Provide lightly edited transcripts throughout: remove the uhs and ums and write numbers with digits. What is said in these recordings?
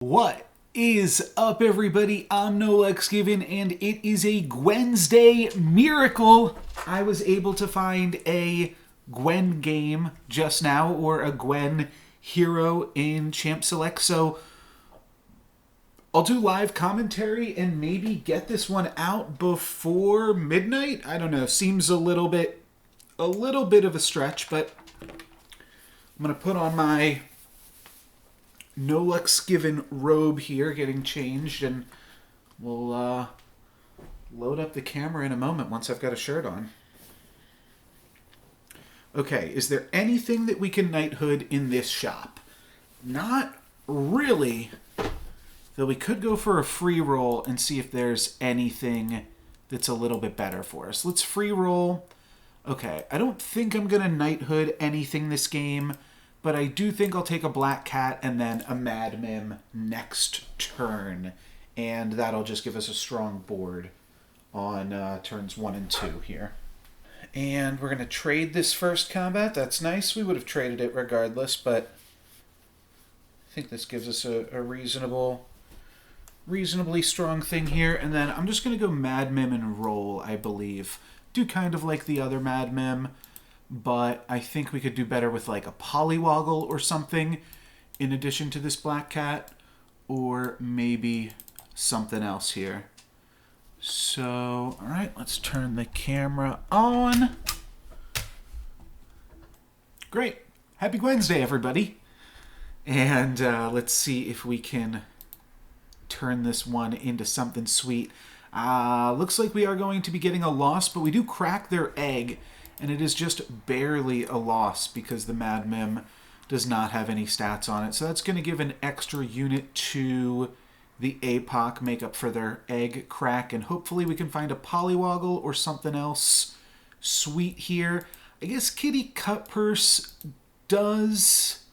What is up, everybody? I'm NoLucksGiven, and it is a Gwensday miracle. I was able to find a Gwen game just now, or a Gwen hero in Champ Select, so I'll do live commentary and maybe get this one out before midnight. I don't know, seems a little bit of a stretch, but I'm going to put on my NoLucksGiven robe here, getting changed, and we'll load up the camera in a moment once I've got a shirt on. Okay, is there anything that we can Knighthood in this shop? Not really, though we could go for a free roll and see if there's anything that's a little bit better for us. Let's free roll. Okay, I don't think I'm going to Knighthood anything this game, but I do think I'll take a Black Cat and then a Mad Mim next turn. And that'll just give us a strong board on turns 1 and 2 here. And we're going to trade this first combat. That's nice. We would have traded it regardless, but I think this gives us a reasonably strong thing here. And then I'm just going to go Mad Mim and roll, I believe. Do kind of like the other Mad Mim, but I think we could do better with like a Polywoggle or something in addition to this Black Cat, or maybe something else here. So, all right, let's turn the camera on. Great. Happy Wednesday, everybody. And let's see if we can turn this one into something sweet. Looks like we are going to be getting a loss, but we do crack their egg. And it is just barely a loss because the Mad Mim does not have any stats on it. So that's going to give an extra unit to the APOC, make up for their egg crack. And hopefully we can find a Polywoggle or something else sweet here. I guess Kitty Cutpurse does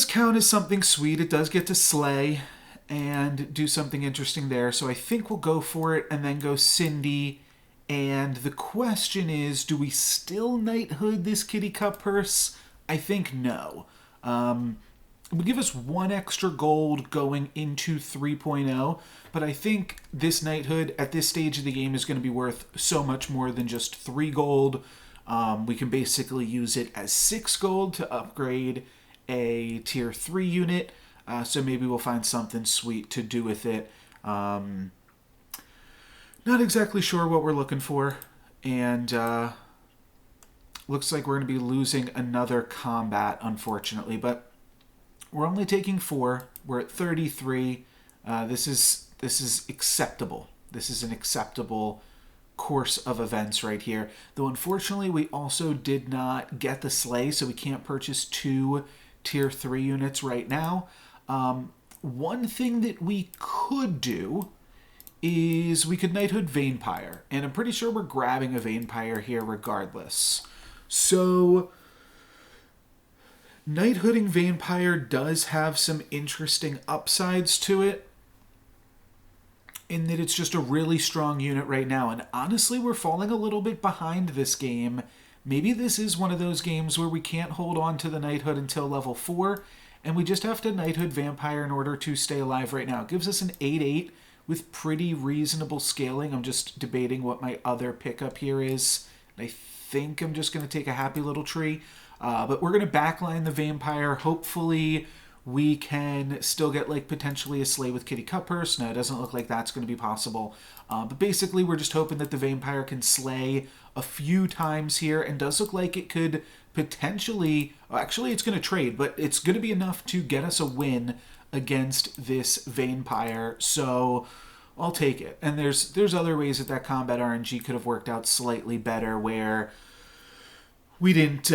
count as something sweet. It does get to slay and do something interesting there. So I think we'll go for it and then go Cindy. And the question is, do we still Knighthood this Kitty Cutpurse? I think no. It would give us 1 extra gold going into 3.0, but I think this Knighthood at this stage of the game is going to be worth so much more than just 3 gold. We can basically use it as 6 gold to upgrade a tier 3 unit, so maybe we'll find something sweet to do with it. Not exactly sure what we're looking for, and looks like we're going to be losing another combat, unfortunately, but we're only taking 4. We're at 33. This is acceptable. This is an acceptable course of events right here, though unfortunately we also did not get the Slay, so we can't purchase 2 tier 3 units right now. One thing that we could do is we could Knighthood Vain-Pire, and I'm pretty sure we're grabbing a Vain-Pire here regardless. So Knighthooding Vain-Pire does have some interesting upsides to it, in that it's just a really strong unit right now, and honestly we're falling a little bit behind this game. Maybe this is one of those games where we can't hold on to the Knighthood until level 4, and we just have to Knighthood Vampire in order to stay alive right now. It gives us an 8/8 with pretty reasonable scaling. I'm just debating what my other pickup here is. I think I'm just going to take a Happy Little Tree. But we're going to backline the Vampire. Hopefully we can still get like potentially a Slay with Kitty Cutpurse. No, it doesn't look like that's going to be possible. But basically we're just hoping that the Vampire can slay a few times here, and does look like it could potentially, actually it's going to trade, but it's going to be enough to get us a win against this Vain-Pire, so I'll take it. And there's other ways that combat RNG could have worked out slightly better, where we didn't,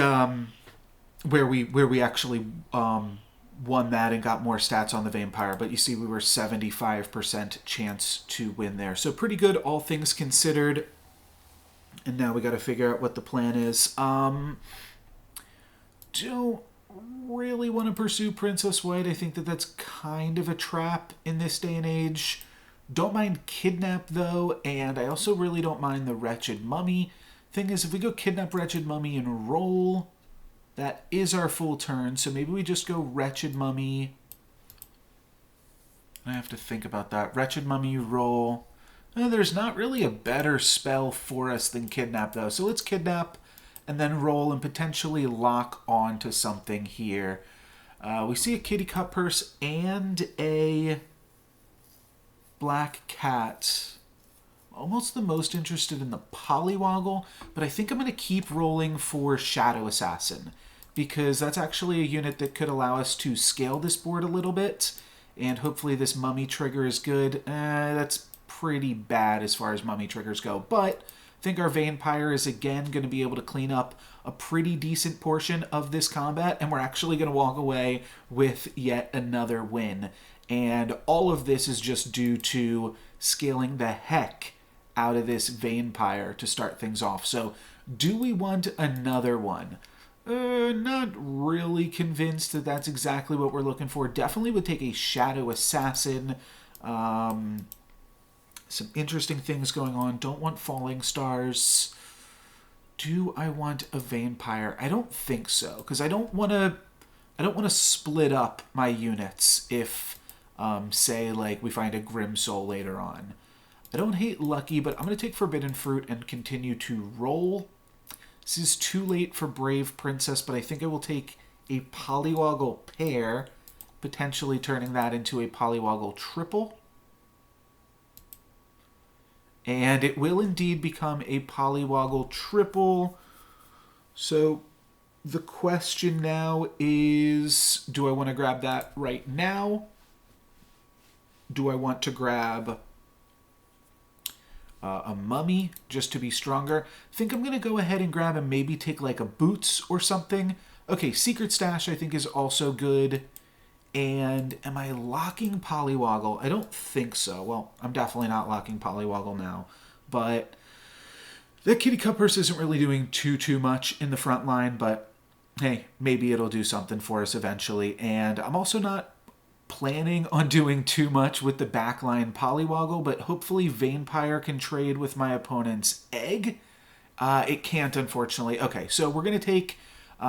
where we actually won that and got more stats on the Vampire. But you see, we were 75% chance to win there, so pretty good all things considered. And now we got to figure out what the plan is. Don't really want to pursue Princess White. I think that's kind of a trap in this day and age. Don't mind Kidnap, though, and I also really don't mind the Wretched Mummy. Thing is, if we go Kidnap, Wretched Mummy, and roll, that is our full turn, so maybe we just go Wretched Mummy I have to think about that. Wretched Mummy roll. There's not really a better spell for us than Kidnap, though. So let's Kidnap and then roll and potentially lock on to something here. We see a kitty cut purse and a black cat. Almost the most interested in the Polywoggle, but I think I'm going to keep rolling for Shadow Assassin because that's actually a unit that could allow us to scale this board a little bit, and hopefully this Mummy trigger is good. That's pretty bad as far as Mummy triggers go, but I think our Vain-Pire is again going to be able to clean up a pretty decent portion of this combat, and we're actually going to walk away with yet another win. And all of this is just due to scaling the heck out of this Vain-Pire to start things off. So do we want another one? Not really convinced that that's exactly what we're looking for. Definitely would take a Shadow Assassin. Some interesting things going on. Don't want Falling Stars. Do I want a Vain-Pire? I don't think so, because I don't want to split up my units if, say, like we find a Grim Soul later on. I don't hate Lucky, but I'm going to take Forbidden Fruit and continue to roll. This is too late for Brave Princess, but I think I will take a Polywoggle pair, potentially turning that into a Polywoggle triple. And it will indeed become a Polywoggle triple. So the question now is, do I want to grab that right now? Do I want to grab a Mummy just to be stronger? I think I'm going to go ahead and grab and maybe take like a Boots or something. Okay, Secret Stash I think is also good. And am I locking Polywoggle? I don't think so. Well, I'm definitely not locking Polywoggle now. But that Kitty Cut Purse isn't really doing too much in the front line. But hey, maybe it'll do something for us eventually. And I'm also not planning on doing too much with the backline Polywoggle, but hopefully Vain-Pire can trade with my opponent's egg. It can't, unfortunately. Okay, so we're going to take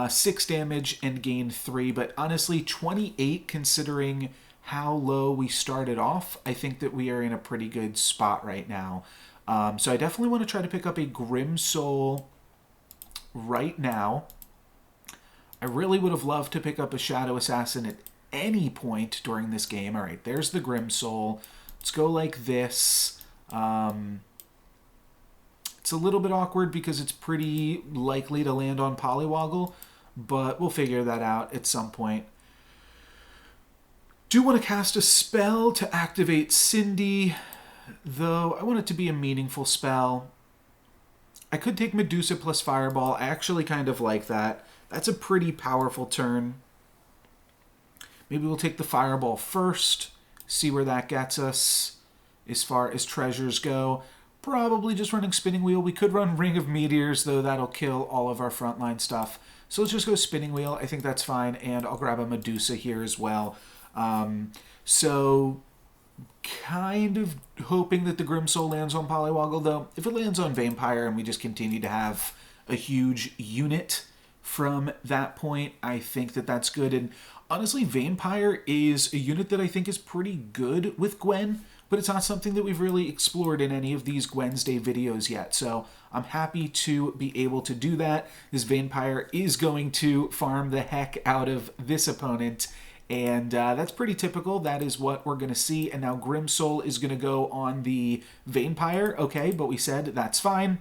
6 damage and gain 3, but honestly, 28 considering how low we started off, I think that we are in a pretty good spot right now. So I definitely want to try to pick up a Grim Soul right now. I really would have loved to pick up a Shadow Assassin at any point during this game. All right, there's the Grim Soul. Let's go like this. It's a little bit awkward because it's pretty likely to land on Polywoggle, but we'll figure that out at some point. Do want to cast a spell to activate Cindy, though I want it to be a meaningful spell. I could take Medusa plus Fireball. I actually kind of like that. That's a pretty powerful turn. Maybe we'll take the Fireball first, see where that gets us as far as treasures go. Probably just running Spinning Wheel. We could run Ring of Meteors, though that'll kill all of our frontline stuff. So let's just go Spinning Wheel. I think that's fine, and I'll grab a Medusa here as well. So kind of hoping that the Grim Soul lands on Polywoggle, though. If it lands on Vain-Pire and we just continue to have a huge unit from that point, I think that that's good. And honestly, Vain-Pire is a unit that I think is pretty good with Gwen, but it's not something that we've really explored in any of these Gwensday videos yet. So I'm happy to be able to do that. This Vain-Pire is going to farm the heck out of this opponent, and that's pretty typical. That is what we're going to see. And now Grim Soul is going to go on the Vain-Pire. Okay, but we said that's fine.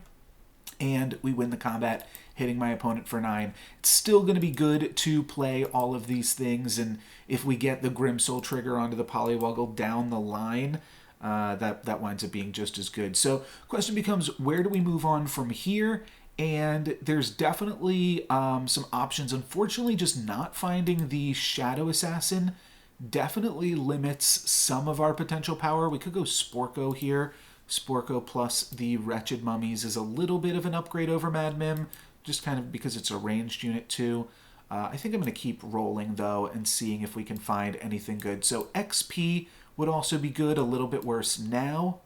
And we win the combat, hitting my opponent for 9. It's still going to be good to play all of these things, and if we get the Grim Soul trigger onto the Polywoggle down the line, that winds up being just as good. So question becomes, where do we move on from here? And there's definitely some options. Unfortunately, just not finding the Shadow Assassin definitely limits some of our potential power. We could go Sporko here. Sporko plus the Wretched Mummies is a little bit of an upgrade over Mad Mim, just kind of because it's a ranged unit too. I think I'm going to keep rolling, though, and seeing if we can find anything good. So XP would also be good, a little bit worse now.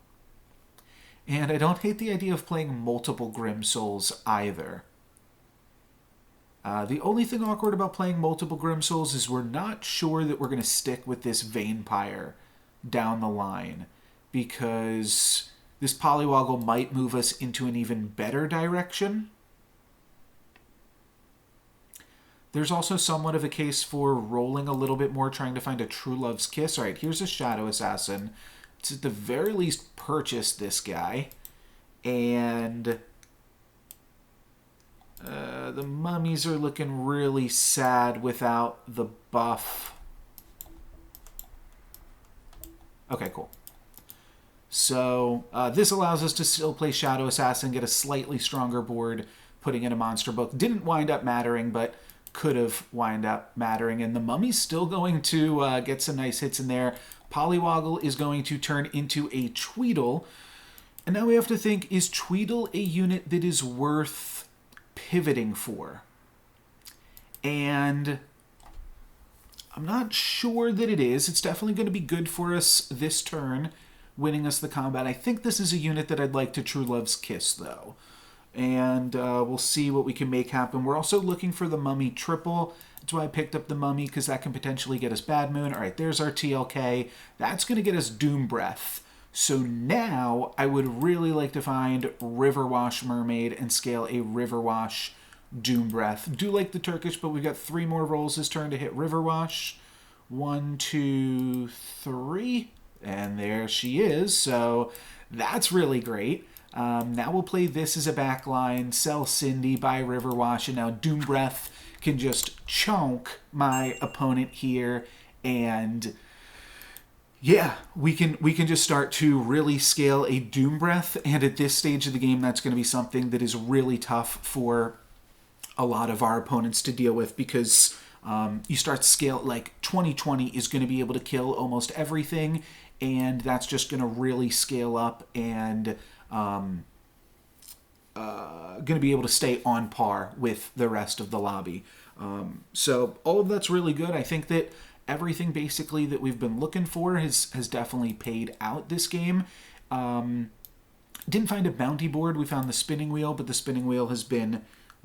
And I don't hate the idea of playing multiple Grim Souls either. The only thing awkward about playing multiple Grim Souls is we're not sure that we're going to stick with this Vain-Pire down the line, because this Polywoggle might move us into an even better direction. There's also somewhat of a case for rolling a little bit more, trying to find a True Love's Kiss. All right, here's a Shadow Assassin. Let's at the very least purchase this guy. And the mummies are looking really sad without the buff. Okay, cool. So this allows us to still play Shadow Assassin, get a slightly stronger board, putting in a monster book. Didn't wind up mattering, but could have wind up mattering. And the mummy's still going to get some nice hits in there. Polywoggle is going to turn into a Tweedle. And now we have to think, is Tweedle a unit that is worth pivoting for? And I'm not sure that it is. It's definitely going to be good for us this turn, winning us the combat. I think this is a unit that I'd like to True Love's Kiss, though. And we'll see what we can make happen. We're also looking for the Mummy triple. That's why I picked up the Mummy, because that can potentially get us Bad Moon. All right, there's our TLK. That's going to get us Doom Breath. So now I would really like to find Riverwash Mermaid and scale a Riverwash Doom Breath. Do like the Turkish, but we've got 3 more rolls this turn to hit Riverwash. 1, 2, 3. And there she is. So that's really great. Now we'll play this as a backline, sell Cindy, buy Riverwash, and now Doom Breath can just chonk my opponent here, and yeah, we can just start to really scale a Doom Breath, and at this stage of the game, that's going to be something that is really tough for a lot of our opponents to deal with, because you start to scale, like 2020 is going to be able to kill almost everything, and that's just going to really scale up and going to be able to stay on par with the rest of the lobby. So all of that's really good. I think that everything basically that we've been looking for has definitely paid out this game. Didn't find a bounty board. We found the spinning wheel, but the spinning wheel has been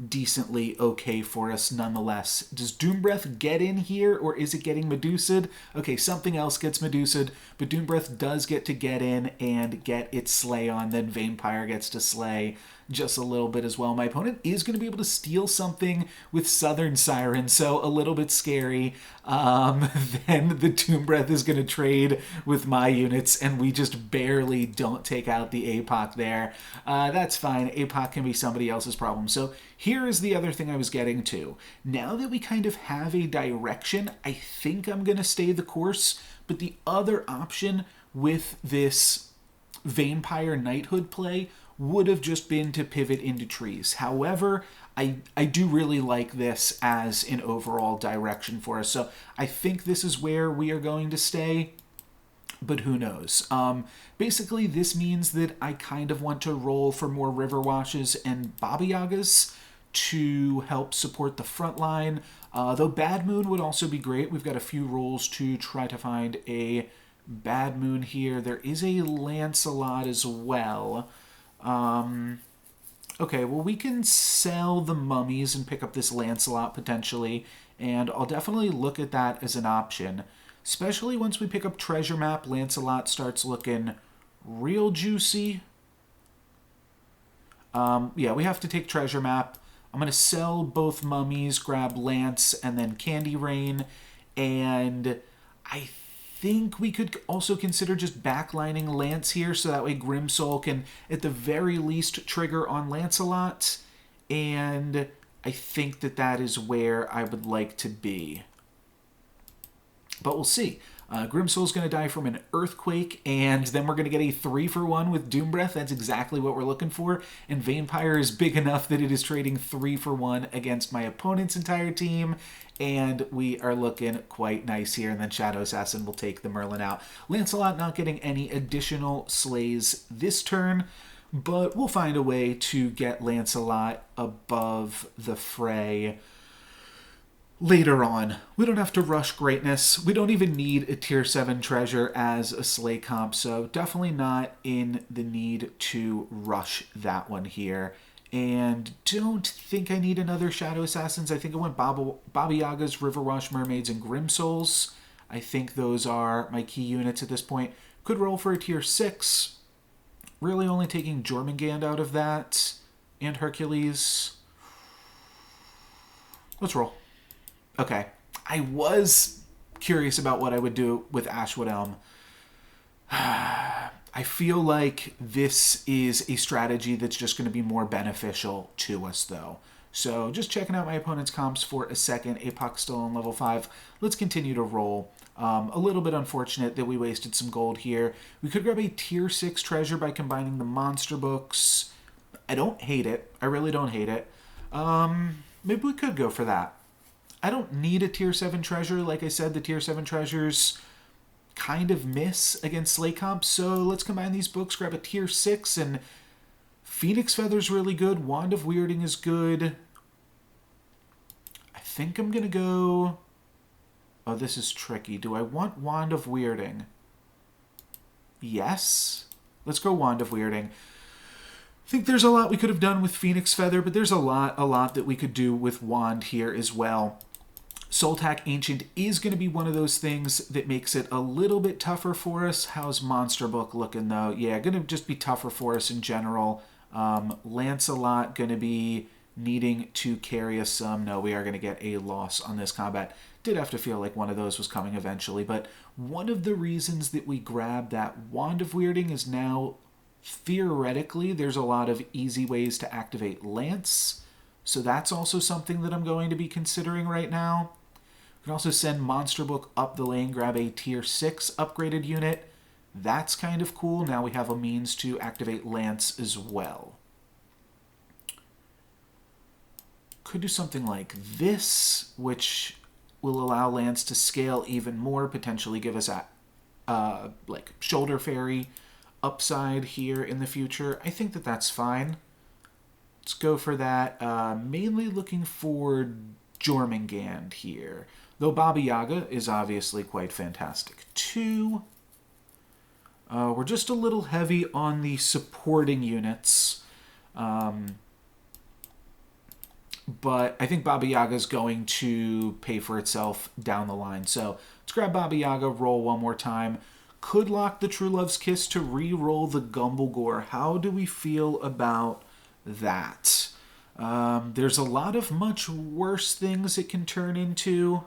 decently okay for us nonetheless. Does Doom Breath get in here, or is it getting Medusa'd? Okay, something else gets Medusa'd, but Doom Breath does get in and get its slay on. Then Vain-Pire gets to slay just a little bit as well. My opponent is going to be able to steal something with Southern Siren, so a little bit scary. Then the Doom Breath is going to trade with my units, and we just barely don't take out the APOC there. That's fine. APOC can be somebody else's problem. So here is the other thing I was getting to. Now that we kind of have a direction, I think I'm going to stay the course, but the other option with this Vain-Pire Knighthood play would have just been to pivot into trees. However, I do really like this as an overall direction for us. So I think this is where we are going to stay, but who knows. Basically, this means that I kind of want to roll for more Riverwashes and Baba Yagas to help support the front line. Though Bad Moon would also be great. We've got a few rolls to try to find a Bad Moon here. There is a Lancelot as well. Okay, well, we can sell the mummies and pick up this Lancelot potentially, and I'll definitely look at that as an option. Especially once we pick up Treasure Map, Lancelot starts looking real juicy. Yeah, we have to take Treasure Map. I'm going to sell both mummies, grab Lance, and then Candy Rain, and I think we could also consider just backlining Lance here, so that way Grimsoul can at the very least trigger on Lancelot, and I think that that is where I would like to be. But we'll see. Grimsoul's going to die from an Earthquake, and then we're going to get a 3-for-1 with Doom Breath. That's exactly what we're looking for. And Vain-Pire is big enough that it is trading 3-for-1 against my opponent's entire team, and we are looking quite nice here. And then Shadow Assassin will take the Merlin out. Lancelot not getting any additional slays this turn, but we'll find a way to get Lancelot above the fray later on. We don't have to rush greatness. We don't even need a tier 7 treasure as a slay comp, so definitely not in the need to rush that one here. And don't think I need another Shadow Assassins. I think I want Baba Yagas, Riverwash Mermaids, and Grimsouls. I think those are my key units at this point. Could roll for a tier 6. Really only taking Jormungand out of that. And Hercules. Let's roll. Okay. I was curious about what I would do with Ashwood Elm. I feel like this is a strategy that's just going to be more beneficial to us, though. So just checking out my opponent's comps for a second. Apok's still on level 5. Let's continue to roll. A little bit unfortunate that we wasted some gold here. We could grab a tier 6 treasure by combining the monster books. I don't hate it. I really don't hate it. Maybe we could go for that. I don't need a tier 7 treasure. Like I said, the tier 7 treasures kind of miss against Slay Comp. So let's combine these books, grab a tier 6, and Phoenix Feather's really good. Wand of Weirding is good. I think I'm going to go... Oh, this is tricky. Do I want Wand of Weirding? Yes. Let's go Wand of Weirding. I think there's a lot we could have done with Phoenix Feather, but there's a lot that we could do with Wand here as well. Soltak Ancient is going to be one of those things that makes it a little bit tougher for us. How's Monster Book looking, though? Yeah, going to just be tougher for us in general. Lancelot going to be needing to carry us some. No, we are going to get a loss on this combat. Did have to feel like one of those was coming eventually, but one of the reasons that we grabbed that Wand of Weirding is now, theoretically, there's a lot of easy ways to activate Lance, so that's also something that I'm going to be considering right now. We can also send Monster Book up the lane, grab a tier 6 upgraded unit. That's kind of cool. Now we have a means to activate Lance as well. Could do something like this, which will allow Lance to scale even more, potentially give us a like Shoulder Fairy upside here in the future. I think that that's fine. Let's go for that. Mainly looking for Jormungand here, though Baba Yaga is obviously quite fantastic too. We're just a little heavy on the supporting units. But I think Baba Yaga is going to pay for itself down the line. So let's grab Baba Yaga, roll one more time. Could lock the True Love's Kiss to re-roll the Gumblegore. How do we feel about that? There's a lot of much worse things it can turn into.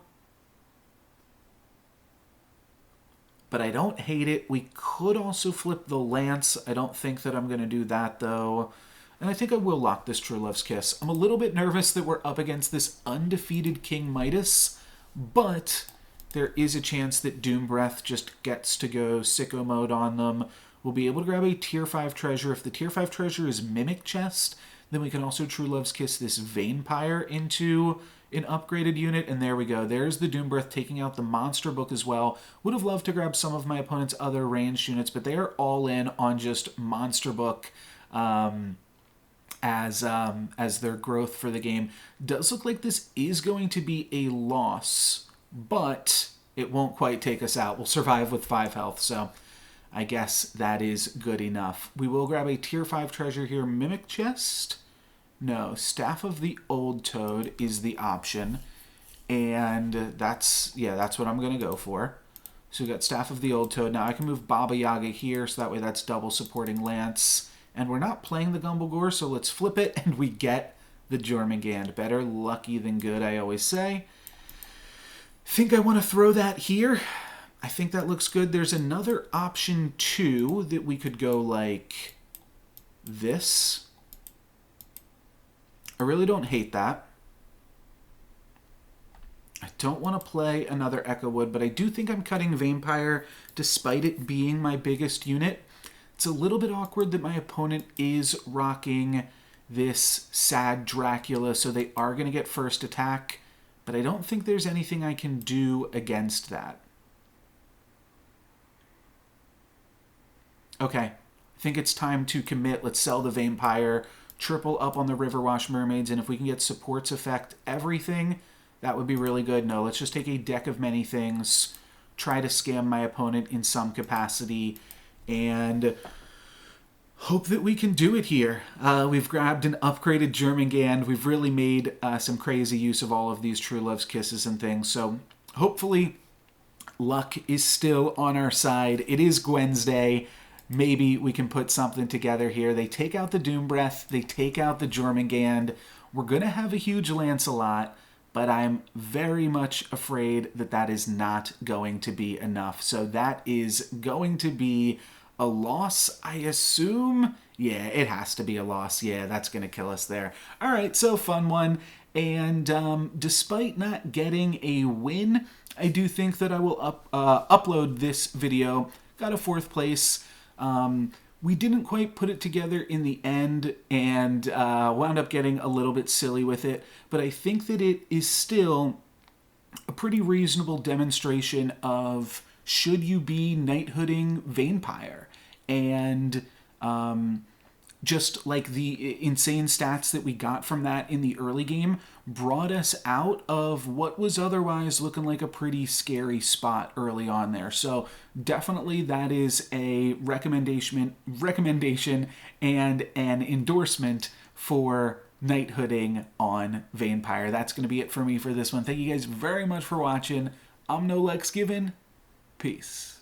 But I don't hate it. We could also flip the Lance. I don't think that I'm going to do that, though. And I think I will lock this True Love's Kiss. I'm a little bit nervous that we're up against this undefeated King Midas, but there is a chance that Doom Breath just gets to go sicko mode on them. We'll be able to grab a tier 5 treasure. If the tier 5 treasure is Mimic Chest, then we can also True Love's Kiss this Vain-Pire into an upgraded unit, and there we go. There's the Doom Breath taking out the Monster Book as well. Would have loved to grab some of my opponent's other ranged units, but they are all in on just Monster Book as their growth for the game. Does look like this is going to be a loss, but it won't quite take us out. We'll survive with 5 health, so I guess that is good enough. We will grab a tier 5 treasure here. Mimic Chest? No, Staff of the Old Toad is the option, and that's what I'm going to go for. So we got Staff of the Old Toad. Now I can move Baba Yaga here, so that way that's double supporting Lance. And we're not playing the Gumblegore, so let's flip it, and we get the Jormungand. Better lucky than good, I always say. Think I want to throw that here. I think that looks good. There's another option, too, that we could go like this. I really don't hate that. I don't want to play another Echo Wood, but I do think I'm cutting Vain-Pire despite it being my biggest unit. It's a little bit awkward that my opponent is rocking this sad Dracula, so they are going to get first attack, but I don't think there's anything I can do against that. Okay, I think it's time to commit. Let's sell the Vain-Pire, triple up on the Riverwash Mermaids, and if we can get supports effect everything, that would be really good. No, let's just take a deck of many things, try to scam my opponent in some capacity, and hope that we can do it here. We've grabbed an upgraded Jormungand. We've really made some crazy use of all of these True Love's Kisses and things, so hopefully luck is still on our side. It is Gwensday. Maybe we can put something together here. They take out the Doom Breath. They take out the Jormungand. We're going to have a huge Lancelot, but I'm very much afraid that that is not going to be enough. So that is going to be a loss, I assume. Yeah, it has to be a loss. Yeah, that's going to kill us there. All right, so fun one. And despite not getting a win, I do think that I will upload this video. Got a 4th place. We didn't quite put it together in the end and wound up getting a little bit silly with it. But I think that it is still a pretty reasonable demonstration of should you be knighthooding Vain-Pire. And just like the insane stats that we got from that in the early game brought us out of what was otherwise looking like a pretty scary spot early on there. So definitely that is a recommendation and an endorsement for knighthooding on Vain-Pire. That's going to be it for me for this one. Thank you guys very much for watching. I'm NoLucksGiven. Peace.